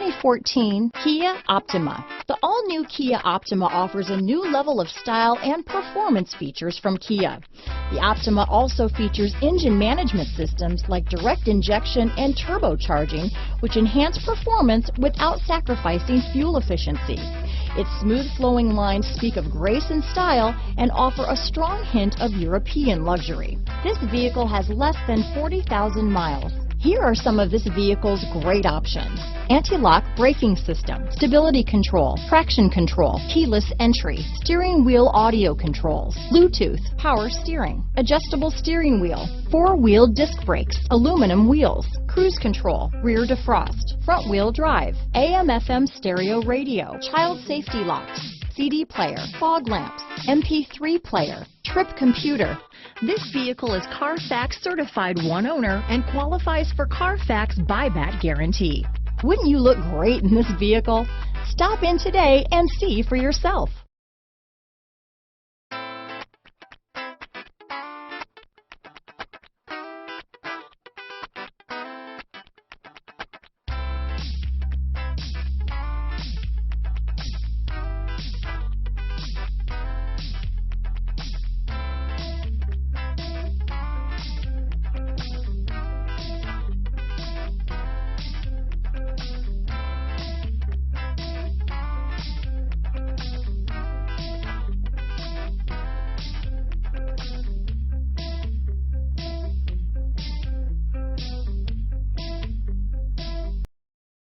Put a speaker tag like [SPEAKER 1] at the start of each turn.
[SPEAKER 1] 2014 Kia Optima. The all-new Kia Optima offers a new level of style and performance features from Kia. The Optima also features engine management systems like direct injection and turbocharging, which enhance performance without sacrificing fuel efficiency. Its smooth flowing lines speak of grace and style and offer a strong hint of European luxury. This vehicle has less than 40,000 miles. Here are some of this vehicle's great options: anti-lock braking system, stability control, traction control, keyless entry, steering wheel audio controls, Bluetooth, power steering, adjustable steering wheel, four-wheel disc brakes, aluminum wheels, cruise control, rear defrost, front-wheel drive, AM/FM stereo radio, child safety locks, CD player, fog lamps, MP3 player, trip computer. This vehicle is CARFAX certified one owner and qualifies for CARFAX buyback guarantee. Wouldn't you look great in this vehicle? Stop in today and see for yourself.